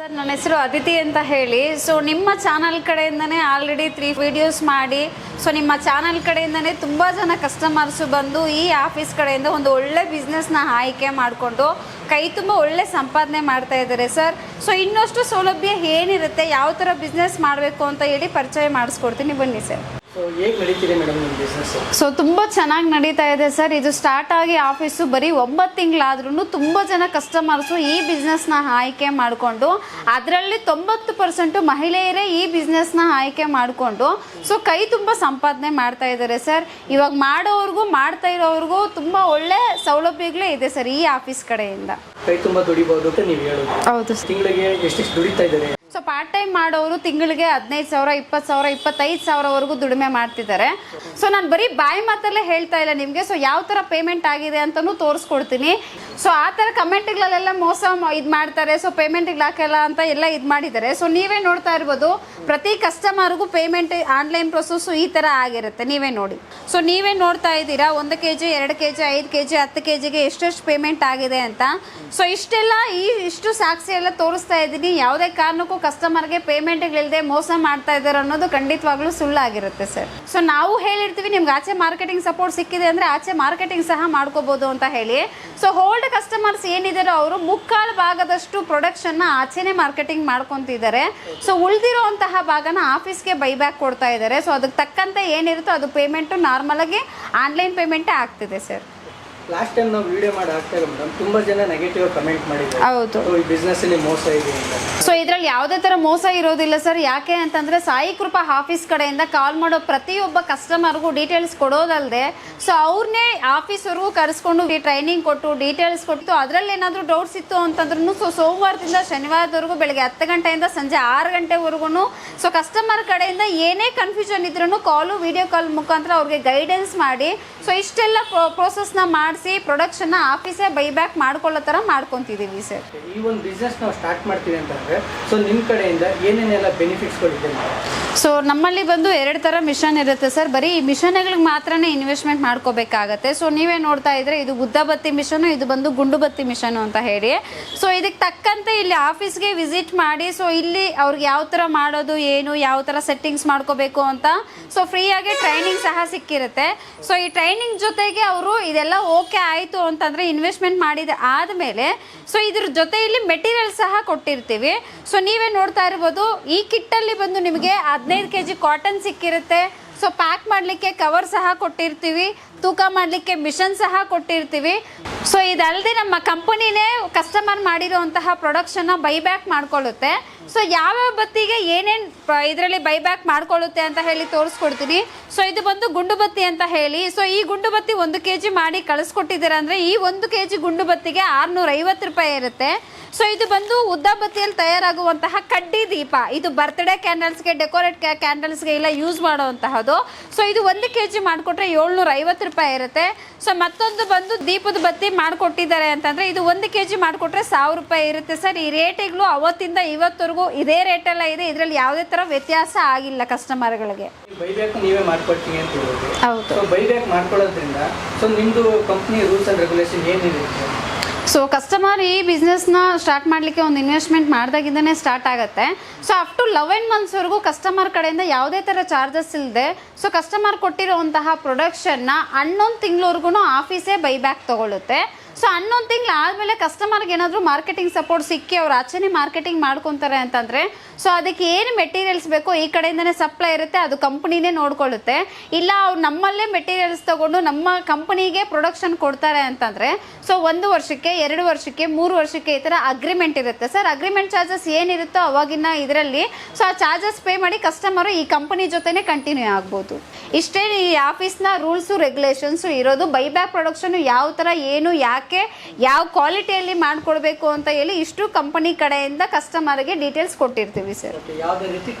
Sir, ನನ್ನ ಹೆಸರು ಅದಿತಿ ಅಂತ ಹೇಳಿ. ಸೊ ನಿಮ್ಮ ಚಾನಲ್ ಕಡೆಯಿಂದನೇ ಆಲ್ರೆಡಿ 3 ವಿಡಿಯೋಸ್ ಮಾಡಿ, ಸೊ ನಿಮ್ಮ ಚಾನಲ್ ಕಡೆಯಿಂದನೇ ತುಂಬ ಜನ ಕಸ್ಟಮರ್ಸು ಬಂದು ಈ ಆಫೀಸ್ ಕಡೆಯಿಂದ ಒಂದು ಒಳ್ಳೆ ಬಿಸ್ನೆಸ್ನ ಆಯ್ಕೆ ಮಾಡಿಕೊಂಡು ಕೈ ತುಂಬ ಒಳ್ಳೆ ಸಂಪಾದನೆ ಮಾಡ್ತಾ ಇದ್ದಾರೆ ಸರ್. ಸೊ ಇನ್ನಷ್ಟು ಸೌಲಭ್ಯ ಏನಿರುತ್ತೆ, ಯಾವ ಥರ ಬಿಸ್ನೆಸ್ ಮಾಡಬೇಕು ಅಂತ ಹೇಳಿ ಪರಿಚಯ ಮಾಡಿಸ್ಕೊಡ್ತೀನಿ, ಬನ್ನಿ ಸರ್. ಸೊ ಹೇಗೆ ನಡೀತಿದೆ ಮೇಡಮ್ ನಿಮ್ಮ ಬಿಸ್ನೆಸ್? ಸೊ ತುಂಬ ಚೆನ್ನಾಗಿ ನಡೀತಾ ಇದೆ ಸರ್. ಇದು ಸ್ಟಾರ್ಟ್ ಆಗಿ ಆಫೀಸು ಬರೀ 9 ತಿಂಗಳಾದ್ರೂ ತುಂಬ ಜನ ಕಸ್ಟಮರ್ಸು ಈ ಬಿಸ್ನೆಸ್ನ ಆಯ್ಕೆ ಮಾಡಿಕೊಂಡು, ಅದರಲ್ಲಿ 90% ಮಹಿಳೆಯರೇ ಈ ಬಿಸ್ನೆಸ್ನ ಆಯ್ಕೆ ಮಾಡಿಕೊಂಡು ಸೊ ಕೈ ತುಂಬ ಸಂಪಾದನೆ ಮಾಡ್ತಾ ಇದ್ದಾರೆ ಸರ್. ಇವಾಗ ಮಾಡೋವ್ರಿಗೂ ಮಾಡ್ತಾ ಇರೋವ್ರಿಗೂ ತುಂಬ ಒಳ್ಳೆ ಸೌಲಭ್ಯಗಳೇ ಇದೆ ಸರ್ ಈ ಆಫೀಸ್ ಕಡೆಯಿಂದ. ಕೈ ತುಂಬ ದುಡಿಬಹುದು ಅಂತ ನೀವು ಹೇಳೋದು? ಹೌದು. ತಿಂಗಳಿಗೆ ಎಷ್ಟೆಷ್ಟು ದುಡಿತಾ ಇದ್ದಾರೆ? ಸೊ ಪಾರ್ಟ್ ಟೈಮ್ ಮಾಡೋರು ತಿಂಗಳಿಗೆ 15,000, 20,000, 25,000ವರೆಗೂ ದುಡಿಮೆ ಮಾಡ್ತಿದ್ದಾರೆ. ಸೊ ನಾನು ಬರೀ ಬಾಯಿ ಮಾತಲ್ಲೇ ಹೇಳ್ತಾ ಇಲ್ಲ ನಿಮಗೆ. ಸೊ ಯಾವ ಥರ ಪೇಮೆಂಟ್ ಆಗಿದೆ ಅಂತಲೂ ತೋರಿಸ್ಕೊಡ್ತೀನಿ. ಸೊ ಆ ಥರ ಕಮೆಂಟ್ಗಳಲ್ಲೆಲ್ಲ ಮೋಸ ಇದು ಮಾಡ್ತಾರೆ, ಸೊ ಪೇಮೆಂಟಿಗೆ ಹಾಕಲ್ಲ ಅಂತ ಎಲ್ಲ ಇದು ಮಾಡಿದ್ದಾರೆ. ಸೊ ನೀವೇ ನೋಡ್ತಾ ಇರ್ಬೋದು, ಪ್ರತಿ ಕಸ್ಟಮರ್ಗೂ ಪೇಮೆಂಟ್ ಆನ್ಲೈನ್ ಪ್ರೊಸೆಸ್ಸು ಈ ಥರ ಆಗಿರುತ್ತೆ, ನೀವೇ ನೋಡಿ. ಸೊ ನೀವೇ ನೋಡ್ತಾ ಇದ್ದೀರಾ 1 kg, 2 kg, 5 kg, 10 kgಗೆ ಎಷ್ಟೆಷ್ಟು ಪೇಮೆಂಟ್ ಆಗಿದೆ ಅಂತ. ಸೊ ಇಷ್ಟೆಲ್ಲ ಇಷ್ಟು ಸಾಕ್ಷಿ ಎಲ್ಲ ತೋರಿಸ್ತಾ ಇದ್ದೀನಿ. ಯಾವುದೇ ಕಾರಣಕ್ಕೂ ಕಸ್ಟಮರ್ಗೆ ಪೇಮೆಂಟ್ಗಳಿಲ್ಲದೆ ಮೋಸ ಮಾಡ್ತಾ ಇದ್ದಾರೆ ಅನ್ನೋದು ಖಂಡಿತವಾಗ್ಲೂ ಸುಳ್ಳಾಗಿರುತ್ತೆ ಸರ್. ಸೊ ನಾವು ಹೇಳಿರ್ತೀವಿ ನಿಮ್ಗೆ ಆಚೆ ಮಾರ್ಕೆಟಿಂಗ್ ಸಪೋರ್ಟ್ ಸಿಕ್ಕಿದೆ ಅಂದರೆ ಆಚೆ ಮಾರ್ಕೆಟಿಂಗ್ ಸಹ ಮಾಡ್ಕೋಬೋದು ಅಂತ ಹೇಳಿ. ಸೊ ಹೋಲ್ಡ್ ಕಸ್ಟಮರ್ಸ್ ಏನಿದಾರೋ ಅವರು 3/4 ಭಾಗದಷ್ಟು ಪ್ರೊಡಕ್ಷನ್ನ ಆಚೆನೇ ಮಾರ್ಕೆಟಿಂಗ್ ಮಾಡ್ಕೊತಿದ್ದಾರೆ. ಸೊ ಉಳಿದಿರೋಂತಹ ಭಾಗನ ಆಫೀಸ್ಗೆ ಬೈಬ್ಯಾಕ್ ಕೊಡ್ತಾ ಇದ್ದಾರೆ. ಸೊ ಅದಕ್ಕೆ ತಕ್ಕಂತೆ ಏನಿರುತ್ತೋ ಅದು ಪೇಮೆಂಟು ನಾರ್ಮಲ್ ಆಗಿ ಆನ್ಲೈನ್ ಪೇಮೆಂಟೇ ಆಗ್ತಿದೆ ಸರ್. ಲಾಸ್ಟ್ ಟೈಮ್ ನಾವು ವಿಡಿಯೋ ಮಾಡಿ ಹಾಕ್ತಾರೆ ಮೇಡಮ್, ತುಂಬಾ ಜನ ನೆಗೆಟಿವ್ ಕಮೆಂಟ್ ಮಾಡಿದ್ದಾರೆ. ಹೌದು, ಈ ಬಿಸ್ನೆಸ್ ಅಲ್ಲಿ ಮೋಸ ಇದೆ ಅಂತ. ಸೊ ಇದ್ರಲ್ಲಿ ಯಾವುದೇ ತರ ಮೋಸ ಇರೋದಿಲ್ಲ ಸರ್. ಯಾಕೆ ಅಂತಂದ್ರೆ ಸಾಯಿ ಕೃಪಾ ಆಫೀಸ್ ಕಡೆಯಿಂದ ಕಾಲ್ ಮಾಡೋ ಪ್ರತಿಯೊಬ್ಬ ಕಸ್ಟಮರ್ಗೂ ಡೀಟೇಲ್ಸ್ ಕೊಡೋದಲ್ಲದೆ, ಸೊ ಅವ್ರನ್ನೇ ಆಫೀಸ್ವರೆಗೂ ಕರೆಸ್ಕೊಂಡು ಟ್ರೈನಿಂಗ್ ಕೊಟ್ಟು ಡೀಟೇಲ್ಸ್ ಕೊಟ್ಟು ಅದರಲ್ಲಿ ಏನಾದರೂ ಡೌಟ್ಸ್ ಇತ್ತು ಅಂತಂದ್ರೂ ಸೊ ಸೋಮವಾರದಿಂದ ಶನಿವಾರದವರೆಗೂ ಬೆಳಗ್ಗೆ 10 ಗಂಟೆಯಿಂದ ಸಂಜೆ 6 ಗಂಟೆವರೆಗೂ ಸೊ ಕಸ್ಟಮರ್ ಕಡೆಯಿಂದ ಏನೇ ಕನ್ಫ್ಯೂಷನ್ ಇದ್ರೂ ಕಾಲು ವಿಡಿಯೋ ಕಾಲ್ ಮುಖಾಂತರ ಅವ್ರಿಗೆ ಗೈಡೆನ್ಸ್ ಮಾಡಿ ಸೊ ಇಷ್ಟೆಲ್ಲ ಪ್ರೋಸೆಸ್ನ ಮಾಡಿಸಿ ಪ್ರೊಡಕ್ಷನ್ನ ಆಫೀಸೇ ಬೈಬ್ಯಾಕ್ ಮಾಡ್ಕೊಳ್ಳೋ ಥರ ಮಾಡ್ಕೊತಿದ್ದೀವಿ ಸರ್. ಈ ಒಂದು ಬಿಸ್ನೆಸ್ ನಾವು ಸ್ಟಾರ್ಟ್ ಮಾಡ್ತೀವಿ ಅಂತಂದ್ರೆ ಸೊ ನಿಮ್ಮ ಕಡೆಯಿಂದ ಏನೇನೆಲ್ಲ ಬೆನಿಫಿಟ್ಸ್ಗಳಿದೆ? ಸೊ ನಮ್ಮಲ್ಲಿ ಬಂದು 2 ಥರ ಮಿಷನ್ ಇರುತ್ತೆ ಸರ್. ಬರೀ ಈ ಮಿಷನ್ಗಳಿಗೆ ಮಾತ್ರನೇ ಇನ್ವೆಸ್ಟ್ಮೆಂಟ್ ಮಾಡ್ಕೋಬೇಕಾಗತ್ತೆ. ಸೊ ನೀವೇ ನೋಡ್ತಾ ಇದ್ರೆ ಇದು ಉದ್ದಬತ್ತಿ ಮಿಷನು, ಇದು ಬಂದು ಗುಂಡುಬತ್ತಿ ಮಿಷನು ಅಂತ ಹೇಳಿ. ಸೊ ಇದಕ್ಕೆ ತಕ್ಕಂತೆ ಇಲ್ಲಿ ಆಫೀಸ್ಗೆ ವಿಸಿಟ್ ಮಾಡಿ ಸೊ ಇಲ್ಲಿ ಅವ್ರಿಗೆ ಯಾವ ಥರ ಮಾಡೋದು, ಏನು ಯಾವ ಥರ ಸೆಟ್ಟಿಂಗ್ಸ್ ಮಾಡ್ಕೋಬೇಕು ಅಂತ ಸೊ ಫ್ರೀಯಾಗಿ ಟ್ರೈನಿಂಗ್ ಸಹ ಸಿಕ್ಕಿರುತ್ತೆ. ಸೊ ಈ ಟ್ರೈನಿಂಗ್ ಜೊತೆಗೆ ಅವರು ಇದೆಲ್ಲ ಓಕೆ ಆಯಿತು ಅಂತಂದರೆ ಇನ್ವೆಸ್ಟ್ಮೆಂಟ್ ಮಾಡಿದ ಆದಮೇಲೆ ಸೊ ಇದ್ರ ಜೊತೆ ಇಲ್ಲಿ ಮೆಟೀರಿಯಲ್ ಸಹ ಕೊಟ್ಟಿರ್ತೀವಿ. ಸೊ ನೀವೇ ನೋಡ್ತಾ ಇರ್ಬೋದು, ಈ ಕಿಟ್ಟಲ್ಲಿ ಬಂದು ನಿಮಗೆ 15 kg ಕಾಟನ್ ಸಿಕ್ಕಿರುತ್ತೆ. ಸೊ ಪ್ಯಾಕ್ ಮಾಡಲಿಕ್ಕೆ ಕವರ್ ಸಹ ಕೊಟ್ಟಿರ್ತೀವಿ, ತೂಕ ಮಾಡಲಿಕ್ಕೆ ಮಿಷನ್ ಸಹ ಕೊಟ್ಟಿರ್ತೀವಿ. ಸೊ ಇದಲ್ಲದೆ ನಮ್ಮ ಕಂಪನಿನೇ ಕಸ್ಟಮರ್ ಮಾಡಿರೋಂತಹ ಪ್ರೊಡಕ್ಷನ್ನ ಬೈಬ್ಯಾಕ್ ಮಾಡ್ಕೊಳ್ಳುತ್ತೆ. ಸೊ ಯಾವ್ಯಾವ ಬತ್ತಿಗೆ ಏನೇನು ಇದರಲ್ಲಿ ಬೈಬ್ಯಾಕ್ ಮಾಡ್ಕೊಳ್ಳುತ್ತೆ ಅಂತ ಹೇಳಿ ತೋರಿಸ್ಕೊಡ್ತೀನಿ. ಸೊ ಇದು ಬಂದು ಗುಂಡು ಬತ್ತಿ ಅಂತ ಹೇಳಿ. ಸೊ ಈ ಗುಂಡು ಬತ್ತಿ 1 kg ಮಾಡಿ ಕಳಿಸ್ಕೊಟ್ಟಿದ್ದೀರ ಅಂದರೆ ಈ 1 kg ಗುಂಡು ಬತ್ತಿಗೆ 650 ರೂಪಾಯಿ ಇರುತ್ತೆ. ಸೊ ಇದು ಬಂದು ಉದ್ದ ಬತ್ತಿಯಲ್ಲಿ ತಯಾರಾಗುವಂತಹ ಕಡ್ಡಿ ದೀಪ. ಇದು ಬರ್ತ್ಡೇ ಕ್ಯಾಂಡಲ್ಸ್ಗೆ, ಡೆಕೋರೇಟ್ ಕ್ಯಾಂಡಲ್ಸ್ಗೆ ಎಲ್ಲ ಯೂಸ್ ಮಾಡುವಂತಹದ್ದು. ಸೊ ಇದು 1 kg ಮಾಡಿಕೊಟ್ರೆ 750 ರೂಪಾಯಿ ಇರುತ್ತೆ. ಸೊ ಮತ್ತೊಂದು ಬಂದು ದೀಪದ ಬತ್ತಿ ಮಾಡಿಕೊಟ್ಟಿದ್ದಾರೆ ಅಂತಂದರೆ ಇದು 1 kg ಮಾಡಿಕೊಟ್ರೆ 1000 ರೂಪಾಯಿ ಇರುತ್ತೆ ಸರ್. ಈ ರೇಟಿಗಳು ಅವತ್ತಿಂದ ಇವತ್ತವರೆಗೂ ಇದೇ ರೇಟೆಲ್ಲ ಇದೆ. ಇದರಲ್ಲಿ ಯಾವುದೇ ಥರ ವ್ಯತ್ಯಾಸ ಆಗಿಲ್ಲ ಕಸ್ಟಮರ್ಗಳಿಗೆ. ಬೈಬ್ಯಾಕ್ ನೀವೇ ಮಾಡ್ಕೊಡ್ತೀನಿ ಅಂತ ಹೇಳಿದ್ರು. ಹೌದು. ಸೊ ಬೈಬ್ಯಾಕ್ ಮಾಡ್ಕೊಳ್ಳೋದ್ರಿಂದ ಸೊ ನಿಮ್ಮದು ಕಂಪ್ನಿ ರೂಲ್ಸ್ ಆ್ಯಂಡ್ ರೆಗ್ಯುಲೇಷನ್ ಏನಿದೆ? ಸೊ ಕಸ್ಟಮರ್ ಈ ಬಿಸ್ನೆಸ್ನ ಸ್ಟಾರ್ಟ್ ಮಾಡಲಿಕ್ಕೆ ಒಂದು ಇನ್ವೆಸ್ಟ್ಮೆಂಟ್ ಮಾಡಿದಾಗಿಂದನೇ ಸ್ಟಾರ್ಟ್ ಆಗುತ್ತೆ. ಸೊ ಅಪ್ ಟು 11 ಮಂತ್ಸ್ವರೆಗೂ ಕಸ್ಟಮರ್ ಕಡೆಯಿಂದ ಯಾವುದೇ ಥರ ಚಾರ್ಜಸ್ ಇಲ್ಲದೆ ಸೊ ಕಸ್ಟಮರ್ ಕೊಟ್ಟಿರುವಂತಹ ಪ್ರೊಡಕ್ಷನ್ನ 11 ತಿಂಗಳವರೆಗೂ ಆಫೀಸೇ ಬೈಬ್ಯಾಕ್ ತೊಗೊಳುತ್ತೆ. ಸೊ 11 ತಿಂಗಳು ಆದಮೇಲೆ ಕಸ್ಟಮರ್ಗೆ ಏನಾದರೂ ಮಾರ್ಕೆಟಿಂಗ್ ಸಪೋರ್ಟ್ ಸಿಕ್ಕಿ ಅವ್ರು ಆಚೆನೇ ಮಾರ್ಕೆಟಿಂಗ್ ಮಾಡ್ಕೊತಾರೆ ಅಂತಂದರೆ ಸೊ ಅದಕ್ಕೆ ಏನು ಮೆಟೀರಿಯಲ್ಸ್ ಬೇಕೋ ಈ ಕಡೆಯಿಂದನೇ ಸಪ್ಲೈ ಇರುತ್ತೆ, ಅದು ಕಂಪ್ನಿನೇ ನೋಡ್ಕೊಳ್ಳುತ್ತೆ. ಇಲ್ಲ ಅವ್ರು ನಮ್ಮಲ್ಲೇ ಮೆಟೀರಿಯಲ್ಸ್ ತೊಗೊಂಡು ನಮ್ಮ ಕಂಪ್ನಿಗೆ ಪ್ರೊಡಕ್ಷನ್ ಕೊಡ್ತಾರೆ ಅಂತಂದರೆ ಸೊ 1 ವರ್ಷಕ್ಕೆ, 2 ವರ್ಷಕ್ಕೆ, 3 ವರ್ಷಕ್ಕೆ ಈ ಥರ ಅಗ್ರಿಮೆಂಟ್ ಇರುತ್ತೆ ಸರ್. ಅಗ್ರಿಮೆಂಟ್ ಚಾರ್ಜಸ್ ಏನಿರುತ್ತೋ ಅವಾಗಿನ ಇದರಲ್ಲಿ ಸೊ ಆ ಚಾರ್ಜಸ್ ಪೇ ಮಾಡಿ ಕಸ್ಟಮರು ಈ ಕಂಪನಿ ಜೊತೆನೇ ಕಂಟಿನ್ಯೂ ಆಗ್ಬೋದು. ಇಷ್ಟೇ ಈ ಆಫೀಸ್ನ ರೂಲ್ಸು ರೆಗ್ಯುಲೇಷನ್ಸು ಇರೋದು. ಬೈಬ್ಯಾಕ್ ಪ್ರೊಡಕ್ಷನ್ ಯಾವ ಥರ, ಏನು, ಯಾಕೆ, ಯಾವ ಕ್ವಾಲಿಟಿಯಲ್ಲಿ ಮಾಡಿಕೊಡ್ಬೇಕು ಅಂತ ಹೇಳಿ ಇಷ್ಟು ಕಂಪನಿ ಕಡೆಯಿಂದ ಕಸ್ಟಮರ್ಗೆ ಡೀಟೇಲ್ಸ್ ಕೊಟ್ಟಿರ್ತೀವಿ ಸರ್.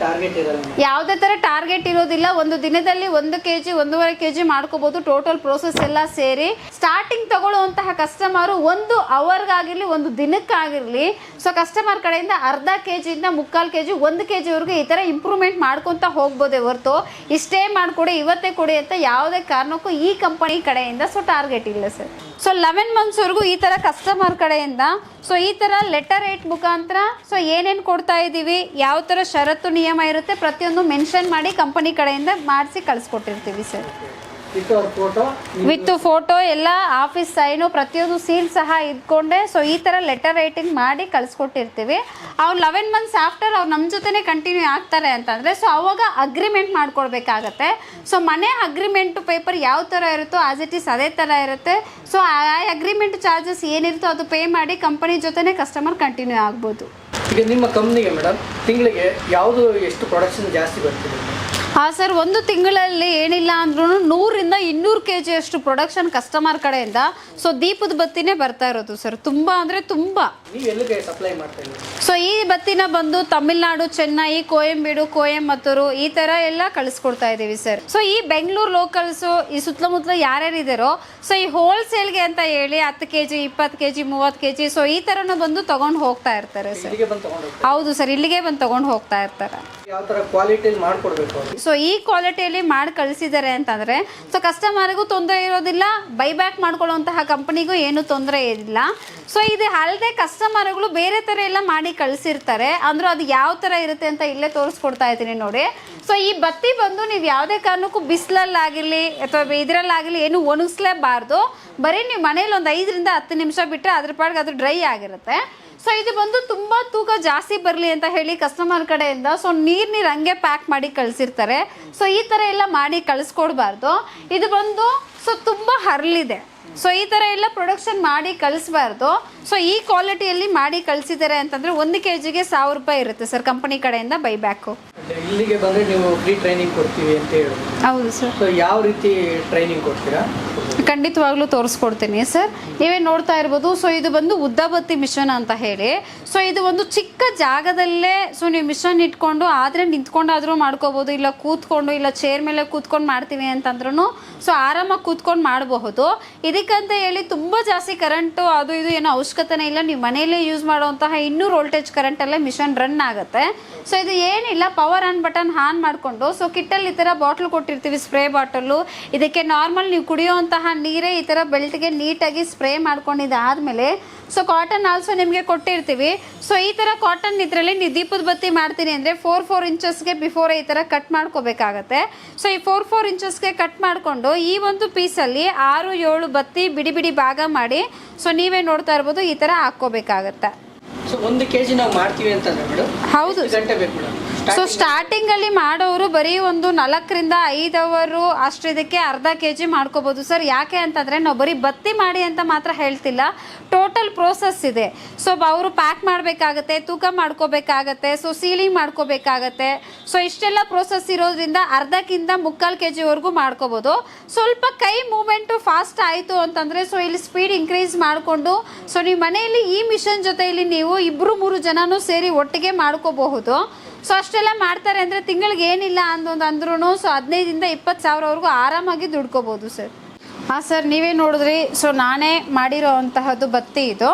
ಯಾವುದೇ ಥರ ಟಾರ್ಗೆಟ್ ಇರೋದಿಲ್ಲ. ಒಂದು ದಿನದಲ್ಲಿ 1 kg, 1.5 kg ಮಾಡ್ಕೋಬೋದು. ಟೋಟಲ್ ಪ್ರೋಸೆಸ್ ಎಲ್ಲ ಸೇರಿ ಸ್ಟಾರ್ಟಿಂಗ್ ತಗೊಳ್ಳುವಂತಹ ಕಸ್ಟಮರು 1 ಅವರ್ಗಾಗಿರಲಿ, 1 ದಿನಕ್ಕಾಗಿರಲಿ ಸೊ ಕಸ್ಟಮರ್ ಕಡೆಯಿಂದ ಅರ್ಧ kg ಇಂದ 3/4 kg, 1 kg ವರೆಗೂ ಈ ಥರ ಇಂಪ್ರೂವ್ಮೆಂಟ್ ಮಾಡ್ಕೊತ ಹೋಗ್ಬೋದೇ ಹೊರತು ಇಷ್ಟೇ ಮಾಡಿಕೊಡಿ, ಇವತ್ತೇ ಕೊಡಿ ಅಂತ ಯಾವುದೇ ಕಾರಣಕ್ಕೂ ಈ ಕಂಪನಿ ಕಡೆಯಿಂದ ಸೊ ಟಾರ್ಗೆಟ್ ಇಲ್ಲ ಸರ್. ಸೊ 11 ಮಂತ್ಸ್ವರೆಗೂ ಈ ಥರ ಕಸ್ಟಮರ್ ಕಡೆಯಿಂದ ಸೊ ಈ ಥರ ಲೆಟರ್ ಏಟ್ ಮುಖಾಂತರ ಸೊ ಏನೇನು ಕೊಡ್ತಾ ಇದ್ದೀವಿ, ಯಾವ ಥರ ಷರತ್ತು ನಿಯಮ ಇರುತ್ತೆ ಪ್ರತಿಯೊಂದು ಮೆನ್ಷನ್ ಮಾಡಿ ಕಂಪನಿ ಕಡೆಯಿಂದ ಮಾಡಿಸಿ ಕಳಿಸ್ಕೊಟ್ಟಿರ್ತೀವಿ ಸರ್. ವಿತ್ ಫೋಟೋ ಎಲ್ಲ ಆಫೀಸ್ ಸೈನು ಪ್ರತಿಯೊಂದು ಸೀಲ್ ಸಹ ಇದ್ಕೊಂಡೆ ಸೊ ಈ ಥರ ಲೆಟರ್ ರೈಟಿಂಗ್ ಮಾಡಿ ಕಳಿಸ್ಕೊಟ್ಟಿರ್ತೀವಿ. ಅವ್ರು 11 ಮಂತ್ಸ್ ಆಫ್ಟರ್ ಅವ್ರು ನಮ್ಮ ಜೊತೆನೇ ಕಂಟಿನ್ಯೂ ಆಗ್ತಾರೆ ಅಂತಂದರೆ ಸೊ ಅವಾಗ ಅಗ್ರಿಮೆಂಟ್ ಮಾಡ್ಕೊಳ್ಬೇಕಾಗತ್ತೆ. ಸೊ ಮನೆ ಅಗ್ರಿಮೆಂಟು ಪೇಪರ್ ಯಾವ ಥರ ಇರುತ್ತೋ ಆಸ್ ಇಟ್ ಈಸ್ ಅದೇ ಥರ ಇರುತ್ತೆ. ಸೊ ಆ ಅಗ್ರಿಮೆಂಟ್ ಚಾರ್ಜಸ್ ಏನಿರುತ್ತೋ ಅದು ಪೇ ಮಾಡಿ ಕಂಪನಿ ಜೊತೆನೇ ಕಸ್ಟಮರ್ ಕಂಟಿನ್ಯೂ ಆಗ್ಬೋದು. ಈಗ ನಿಮ್ಮ ಕಂಪ್ನಿಗೆ ಮೇಡಮ್ ತಿಂಗಳಿಗೆ ಯಾವುದು ಎಷ್ಟು ಪ್ರೊಡಕ್ಷನ್ ಜಾಸ್ತಿ ಬರ್ತಿದೆ? ಹಾಂ ಸರ್, ಒಂದು ತಿಂಗಳಲ್ಲಿ ಏನಿಲ್ಲ ಅಂದ್ರೂ 100ರಿಂದ 200 kg ಅಷ್ಟು ಪ್ರೊಡಕ್ಷನ್ ಕಸ್ಟಮರ್ ಕಡೆಯಿಂದ ಸೊ ದೀಪದ ಬತ್ತಿನೇ ಬರ್ತಾ ಇರೋದು ಸರ್. ತುಂಬ ಅಂದರೆ ತುಂಬ. ನೀವು ಎಲ್ಲಿಗೆ ಸಪ್ಲೈ ಮಾಡ್ತಾ ಇದ್ದೀರಿ? ಸೊ ಈ ಬತ್ತಿನ ಬಂದು ತಮಿಳ್ನಾಡು, ಚೆನ್ನೈ, ಕೋಯಂಬೀಡು, ಕೊಯಂಬತ್ತೂರು ಈ ಥರ ಎಲ್ಲ ಕಳಿಸ್ಕೊಡ್ತಾ ಇದ್ದೀವಿ ಸರ್. ಸೊ ಈ ಬೆಂಗಳೂರು ಲೋಕಲ್ಸು ಈ ಸುತ್ತಮುತ್ತಲು ಯಾರ್ಯಾರಿದ್ದಾರೋ ಸೊ ಈ ಹೋಲ್ಸೇಲ್ಗೆ ಅಂತ ಹೇಳಿ 10 kg 20 kg 30 kg ಸೊ ಈ ಥರನೂ ಬಂದು ತೊಗೊಂಡು ಹೋಗ್ತಾ ಇರ್ತಾರೆ ಸರ್. ಹೌದು ಸರ್, ಇಲ್ಲಿಗೆ ಬಂದು ತೊಗೊಂಡು ಹೋಗ್ತಾ ಇರ್ತಾರೆ. ಯಾವ ಥರ ಕ್ವಾಲಿಟಿಯಲ್ಲಿ ಮಾಡಿಕೊಡ್ಬೇಕು? ಸೊ ಈ ಕ್ವಾಲಿಟಿಯಲ್ಲಿ ಮಾಡಿ ಕಳಿಸಿದ್ದಾರೆ ಅಂತಂದರೆ ಸೊ ಕಸ್ಟಮರ್ಗೂ ತೊಂದರೆ ಇರೋದಿಲ್ಲ, ಬೈಬ್ಯಾಕ್ ಮಾಡ್ಕೊಳ್ಳುವಂತಹ ಕಂಪನಿಗೂ ಏನೂ ತೊಂದರೆ ಇಲ್ಲ. ಸೊ ಇದು ಅಲ್ಲದೆ ಕಸ್ಟಮರ್ಗಳು ಬೇರೆ ಥರ ಎಲ್ಲ ಮಾಡಿ ಕಳಿಸಿರ್ತಾರೆ, ಅಂದರೂ ಅದು ಯಾವ ಥರ ಇರುತ್ತೆ ಅಂತ ಇಲ್ಲೇ ತೋರಿಸ್ಕೊಡ್ತಾ ಇದ್ದೀನಿ ನೋಡಿ. ಸೊ ಈ ಬತ್ತಿ ಬಂದು ನೀವು ಯಾವುದೇ ಕಾರಣಕ್ಕೂ ಬಿಸಿಲಲ್ಲಾಗಿರಲಿ ಅಥವಾ ಇದರಲ್ಲಾಗಲಿ ಏನು ಒಣಗಿಸ್ಲೇಬಾರ್ದು. ಬರೀ ನೀವು ಮನೇಲಿ ಒಂದು 5ರಿಂದ 10 ನಿಮಿಷ ಬಿಟ್ಟರೆ ಅದ್ರ ಪಾಡಿಗೆ ಅದು ಡ್ರೈ ಆಗಿರುತ್ತೆ. ಸೊ ಇದು ಬಂದು ತುಂಬ ತೂಕ ಜಾಸ್ತಿ ಬರಲಿ ಅಂತ ಹೇಳಿ ಕಸ್ಟಮರ್ ಕಡೆಯಿಂದ ಸೊ ನೀರು ಹಂಗೆ ಪ್ಯಾಕ್ ಮಾಡಿ ಕಳಿಸಿರ್ತಾರೆ. ಸೊ ಈ ಥರ ಎಲ್ಲ ಮಾಡಿ ಕಳಿಸ್ಕೊಡ್ಬಾರ್ದು. ಇದು ಬಂದು ಸೊ ತುಂಬ ಹರಳಿದೆ. ಸೊ ಈ ಥರ ಎಲ್ಲ ಪ್ರೊಡಕ್ಷನ್ ಮಾಡಿ ಕಳಿಸ್ಬಾರ್ದು. ಸೊ ಈ ಕ್ವಾಲಿಟಿಯಲ್ಲಿ ಮಾಡಿ ಕಳಿಸಿದ್ದಾರೆ ಅಂತಂದರೆ 1 kgಗೆ 1000 ರೂಪಾಯಿ ಇರುತ್ತೆ ಸರ್ ಕಂಪನಿ ಕಡೆಯಿಂದ ಬೈಬ್ಯಾಕು. ಇಲ್ಲಿಗೆ ಬಂದರೆ ನೀವು ಫ್ರೀ ಟ್ರೈನಿಂಗ್ ಕೊಡ್ತೀವಿ ಅಂತ ಹೇಳಿ. ಹೌದು ಸರ್. ಸೊ ಯಾವ ರೀತಿ ಟ್ರೈನಿಂಗ್ ಕೊಡ್ತೀರಾ? ಖಂಡಿತವಾಗ್ಲೂ ತೋರಿಸ್ಕೊಡ್ತೀನಿ ಸರ್. ನೀವೇ ನೋಡ್ತಾ ಇರ್ಬೋದು. ಸೊ ಇದು ಬಂದು ಉದ್ದಬತ್ತಿ ಮಿಷನ್ ಅಂತ ಹೇಳಿ ಸೊ ಇದು ಒಂದು ಚಿಕ್ಕ ಜಾಗದಲ್ಲೇ ಸೊ ನೀವು ಮಿಷನ್ ಇಟ್ಕೊಂಡು ಆದರೆ ನಿಂತ್ಕೊಂಡಾದರೂ ಮಾಡ್ಕೋಬೋದು, ಇಲ್ಲ ಕೂತ್ಕೊಂಡು ಇಲ್ಲ ಚೇರ್ ಮೇಲೆ ಕೂತ್ಕೊಂಡು ಮಾಡ್ತೀವಿ ಅಂತಂದ್ರೂ ಸೊ ಆರಾಮಾಗಿ ಕೂತ್ಕೊಂಡು ಮಾಡಬಹುದು. ಇದಕ್ಕಂತ ಹೇಳಿ ತುಂಬ ಜಾಸ್ತಿ ಕರೆಂಟು ಅದು ಇದು ಏನೋ ಅವಶ್ಯಕತೆನೇ ಇಲ್ಲ. ನೀವು ಮನೆಯಲ್ಲೇ ಯೂಸ್ ಮಾಡುವಂತಹ 200 ವೋಲ್ಟೇಜ್ ಕರೆಂಟಲ್ಲೇ ಮಿಷನ್ ರನ್ ಆಗುತ್ತೆ. ಸೊ ಇದು ಏನಿಲ್ಲ, ಪವರ್ ಆನ್ ಬಟನ್ ಆನ್ ಮಾಡಿಕೊಂಡು ಸೊ ಕಿಟ್ಟಲ್ಲಿ ಈ ಥರ ಬಾಟ್ಲ್ ಕೊಟ್ಟಿರ್ತೀವಿ, ಸ್ಪ್ರೇ ಬಾಟಲು. ಇದಕ್ಕೆ ನಾರ್ಮಲ್ ನೀವು ಕುಡಿಯುವಂತಹ ನೀರೇ ಈ ಥರ ಬೆಲ್ಟ್ಗೆ ನೀಟಾಗಿ ಸ್ಪ್ರೇ ಮಾಡ್ಕೊಂಡಿದ್ದಾದಮೇಲೆ ಸೊ ಕಾಟನ್ ಆಲ್ಸೋ ನಿಮಗೆ ಕೊಟ್ಟಿರ್ತೀವಿ. ಸೊ ಈ ಥರ ಕಾಟನ್ ಇದರಲ್ಲಿ ನೀವು ದೀಪದ ಬತ್ತಿ ಮಾಡ್ತೀನಿ ಅಂದರೆ 4 ಇಂಚಸ್ಗೆ ಬಿಫೋರ್ ಈ ಥರ ಕಟ್ ಮಾಡ್ಕೋಬೇಕಾಗತ್ತೆ. ಸೊ ಈ 4 ಇಂಚಸ್ಗೆ ಕಟ್ ಮಾಡಿಕೊಂಡು ಈ ಒಂದು ಪೀಸಲ್ಲಿ 6-7 ಬತ್ತಿ ಬಿಡಿ ಬಿಡಿ ಭಾಗ ಮಾಡಿ ಸೊ ನೀವೇ ನೋಡ್ತಾ ಇರ್ಬೋದು ಈ ಥರ ಹಾಕ್ಕೋಬೇಕಾಗತ್ತೆ. ಸೊ 1 kg ನಾವು ಮಾಡ್ತೀವಿ ಅಂತಂದ್ರೆ ಮೇಡಮ್ ಹೌದು ಗಂಟೆ ಬೇಕು ಮೇಡಮ್? ಸೊ ಸ್ಟಾರ್ಟಿಂಗಲ್ಲಿ ಮಾಡೋರು ಬರೀ ಒಂದು 4ರಿಂದ 5 ಅವರು ಅಷ್ಟು ಇದಕ್ಕೆ ಅರ್ಧ kg ಮಾಡ್ಕೋಬೋದು ಸರ್. ಯಾಕೆ ಅಂತಂದರೆ ನಾವು ಬರೀ ಬತ್ತಿ ಮಾಡಿ ಅಂತ ಮಾತ್ರ ಹೇಳ್ತಿಲ್ಲ, ಟೋಟಲ್ ಪ್ರೋಸೆಸ್ ಇದೆ. ಸೊ ಅವರು ಪ್ಯಾಕ್ ಮಾಡಬೇಕಾಗತ್ತೆ, ತೂಕ ಮಾಡ್ಕೋಬೇಕಾಗತ್ತೆ, ಸೊ ಸೀಲಿಂಗ್ ಮಾಡ್ಕೋಬೇಕಾಗತ್ತೆ. ಸೊ ಇಷ್ಟೆಲ್ಲ ಪ್ರೋಸೆಸ್ ಇರೋದ್ರಿಂದ ಅರ್ಧಕ್ಕಿಂತ 3/4 kgವರೆಗೂ ಮಾಡ್ಕೋಬೋದು. ಸ್ವಲ್ಪ ಕೈ ಮೂಮೆಂಟು ಫಾಸ್ಟ್ ಆಯಿತು ಅಂತಂದರೆ ಸೊ ಇಲ್ಲಿ ಸ್ಪೀಡ್ ಇನ್ಕ್ರೀಸ್ ಮಾಡಿಕೊಂಡು ಸೊ ನೀವು ಮನೆಯಲ್ಲಿ ಈ ಮಿಷನ್ ಜೊತೆಯಲ್ಲಿ ನೀವು 2-3 ಜನನೂ ಸೇರಿ ಒಟ್ಟಿಗೆ ಮಾಡ್ಕೋಬಹುದು. ಸೊ ಅಷ್ಟೆಲ್ಲ ಮಾಡ್ತಾರೆ ಅಂದರೆ ತಿಂಗಳಿಗೆ ಏನಿಲ್ಲ ಅಂದ್ರೂ ಸೊ 15ರಿಂದ 20 ಸಾವಿರವರೆಗೂ ಆರಾಮಾಗಿ ದುಡ್ಕೋಬೋದು ಸರ್. ಹಾಂ ಸರ್, ನೀವೇ ನೋಡಿದ್ರಿ. ಸೊ ನಾನೇ ಮಾಡಿರೋ ಅಂತಹದ್ದು ಬತ್ತಿ ಇದು.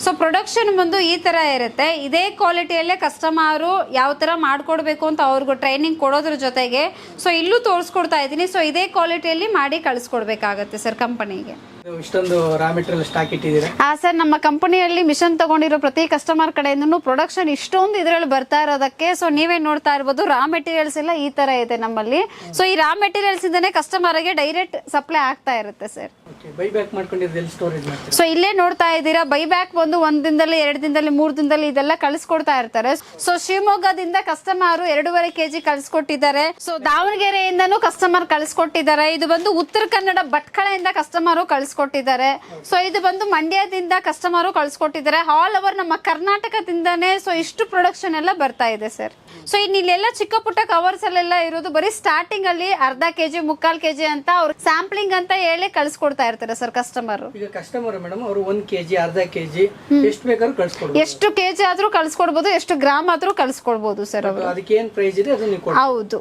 ಸೊ ಪ್ರೊಡಕ್ಷನ್ ಬಂದು ಈ ಥರ ಇರುತ್ತೆ. ಇದೇ ಕ್ವಾಲಿಟಿಯಲ್ಲೇ ಕಸ್ಟಮರು ಯಾವ ಥರ ಮಾಡಿಕೊಡ್ಬೇಕು ಅಂತ ಅವ್ರಿಗೂ ಟ್ರೈನಿಂಗ್ ಕೊಡೋದ್ರ ಜೊತೆಗೆ ಸೊ ಇಲ್ಲೂ ತೋರಿಸ್ಕೊಡ್ತಾ ಇದ್ದೀನಿ. ಸೊ ಇದೇ ಕ್ವಾಲಿಟಿಯಲ್ಲಿ ಮಾಡಿ ಕಳಿಸ್ಕೊಡ್ಬೇಕಾಗತ್ತೆ ಸರ್ ಕಂಪನಿಗೆ. ಇಷ್ಟೊಂದು ರಾ ಮೆಟೀರಿಯಲ್ ಸ್ಟಾಕ್ ಇಟ್ಟಿದ್ದೀರಾ? ಹಾಂ ಸರ್, ನಮ್ಮ ಕಂಪನಿಯಲ್ಲಿ ಮಿಷನ್ ತಗೊಂಡಿರೋ ಪ್ರತಿ ಕಸ್ಟಮರ್ ಕಡೆಯಿಂದನೂ ಪ್ರೊಡಕ್ಷನ್ ಇಷ್ಟೊಂದು ಇದರಲ್ಲಿ ಬರ್ತಾ ಇರೋದಕ್ಕೆ ಸೊ ನೀವೇ ನೋಡ್ತಾ ಇರ್ಬೋದು. ರಾ ಮೆಟೀರಿಯಲ್ಸ್ ಎಲ್ಲ ಈ ಥರ ಇದೆ ನಮ್ಮಲ್ಲಿ. ಸೊ ಈ ರಾ ಮೆಟೀರಿಯಲ್ಸ್ ಇಂದನೇ ಕಸ್ಟಮರ್ಗೆ ಡೈರೆಕ್ಟ್ ಸಪ್ಲೈ ಆಗ್ತಾ ಇರುತ್ತೆ ಸರ್. ಬೈಬ್ಯಾಕ್ ಮಾಡ್ಕೊಂಡಿದ್ದು ಎಲ್ಲಿ ಸ್ಟೋರೇಜ್ ಮಾಡ್ತೀರಾ? ಸೊ ಇಲ್ಲೇ ನೋಡ್ತಾ ಇದ್ದೀರಾ, ಬೈಬ್ಯಾಕ್ ಬಂದು 1 ದಿನದಲ್ಲಿ 2 ದಿನದಲ್ಲಿ 3 ದಿನದಲ್ಲಿ ಇದೆಲ್ಲ ಕಳಿಸ್ಕೊಡ್ತಾ ಇರ್ತಾರೆ. ಸೊ ಶಿವಮೊಗ್ಗದಿಂದ ಕಸ್ಟಮರ್ 2.5 kg ಕಳಿಸ್ಕೊಟ್ಟಿದ್ದಾರೆ. ಸೊ ದಾವಣಗೆರೆಯಿಂದನೂ ಕಸ್ಟಮರ್ ಕಳಿಸ್ಕೊಟ್ಟಿದ್ದಾರೆ. ಇದು ಬಂದು ಉತ್ತರ ಕನ್ನಡ ಭಟ್ಕಳದಿಂದ ಕಸ್ಟಮರು ಕಳಿಸ್ಕೊಟ್ಟಿದ್ದಾರೆ. ಸೊ ಇದು ಬಂದು ಮಂಡ್ಯದಿಂದ ಕಸ್ಟಮರು ಕಳಿಸ್ಕೊಟ್ಟಿದ್ದಾರೆ. ಆಲ್ ಓವರ್ ನಮ್ಮ ಕರ್ನಾಟಕದಿಂದನೇ ಸೊ ಇಷ್ಟು ಪ್ರೊಡಕ್ಷನ್ ಎಲ್ಲ ಬರ್ತಾ ಇದೆ ಸರ್. ಸೊ ಇನ್ನಿಲ್ಲೆಲ್ಲ ಚಿಕ್ಕ ಪುಟ್ಟ ಕವರ್ಸ್ ಅಲ್ಲೆಲ್ಲ ಇರೋದು ಬರೀ ಸ್ಟಾರ್ಟಿಂಗ್ ಅಲ್ಲಿ ಅರ್ಧ kg 3/4 kg ಅಂತ ಅವ್ರು ಸ್ಯಾಂಪ್ಲಿಂಗ್ ಅಂತ ಹೇಳಿ ಕಳಿಸ್ಕೊಡ್ತಾ ಇರ್ತಾರೆ ಸರ್ ಕಸ್ಟಮರ್. ಈಗ ಕಸ್ಟಮರ್ ಮೇಡಮ್ ಅವರು 1 kg ಅರ್ಧ kg ಎಷ್ಟು ಬೇಕಾದ್ರೂ ಕಳಿಸ್ಕೊಡ್ಬೋದು. ಎಷ್ಟು kg ಆದ್ರೂ ಕಳಿಸ್ಕೊಡ್ಬೋದು, ಎಷ್ಟು ಗ್ರಾಮ್ ಆದ್ರೂ ಕಳಿಸ್ಕೊಡ್ಬೋದು ಸರ್ ಅವರು. ಅದಕ್ಕೆ ಏನು ಪ್ರೈಸ್ ಇದೆ ಅದನ್ನ ನೀವು ಕೊಡಿ. ಹೌದು.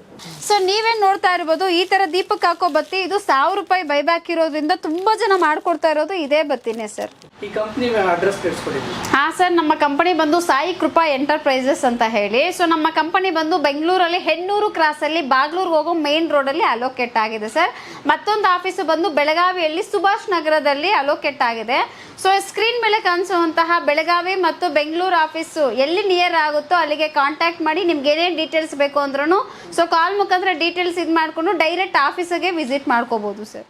ಸೊ ನೀವೇ ನೋಡ್ತಾ ಇರ್ಬೋದು ಈ ತರ ದೀಪಕ್ಕೆ ಹಾಕೋ ಬತ್ತಿ ಇದು 1000 ರೂಪಾಯಿ ಬೈಬ್ಯಾಕ್ ಇರೋದ್ರಿಂದ ತುಂಬಾ ಜನ ಮಾಡ್ಕೊಡ್ತಾ ಇರೋದು ಇದೇ ಬತ್ತಿನೇ ಸರ್. ಈ ಕಂಪನಿ ಅಡ್ರೆಸ್ ತಿಳಿಸ್ಕೊಡಿ. ಹಾ ಸರ್, ನಮ್ಮ ಕಂಪನಿ ಬಂದು ಸಾಯಿ ಕೃಪಾ ಎಂಟರ್ಪ್ರೈಸಸ್ ಅಂತ ಹೇಳಿ. ಸೊ ನಮ್ಮ ಕಂಪನಿ ಕಂಪನಿ ಬಂದು ಬೆಂಗಳೂರಲ್ಲಿ ಹೆಣ್ಣೂರು ಕ್ರಾಸಲ್ಲಿ ಬಾಗ್ಲೂರ್ಗೆ ಹೋಗೋ ಮೇನ್ ರೋಡಲ್ಲಿ ಅಲೋಕೇಟ್ ಆಗಿದೆ ಸರ್. ಮತ್ತೊಂದು ಆಫೀಸು ಬಂದು ಬೆಳಗಾವಿಯಲ್ಲಿ ಸುಭಾಷ್ ನಗರದಲ್ಲಿ ಅಲೋಕೇಟ್ ಆಗಿದೆ. ಸೊ ಸ್ಕ್ರೀನ್ ಮೇಲೆ ಕಾಣಿಸುವಂತಹ ಬೆಳಗಾವಿ ಮತ್ತು ಬೆಂಗಳೂರು ಆಫೀಸು ಎಲ್ಲಿ ನಿಯರ್ ಆಗುತ್ತೋ ಅಲ್ಲಿಗೆ ಕಾಂಟ್ಯಾಕ್ಟ್ ಮಾಡಿ. ನಿಮ್ಗೆ ಏನೇನು ಡೀಟೇಲ್ಸ್ ಬೇಕು ಅಂದ್ರೂ ಸೊ ಕಾಲ್ ಮುಖಾಂತರ ಡೀಟೇಲ್ಸ್ ಇದು ಮಾಡಿಕೊಂಡು ಡೈರೆಕ್ಟ್ ಆಫೀಸಿಗೆ ವಿಸಿಟ್ ಮಾಡ್ಕೋಬೋದು ಸರ್.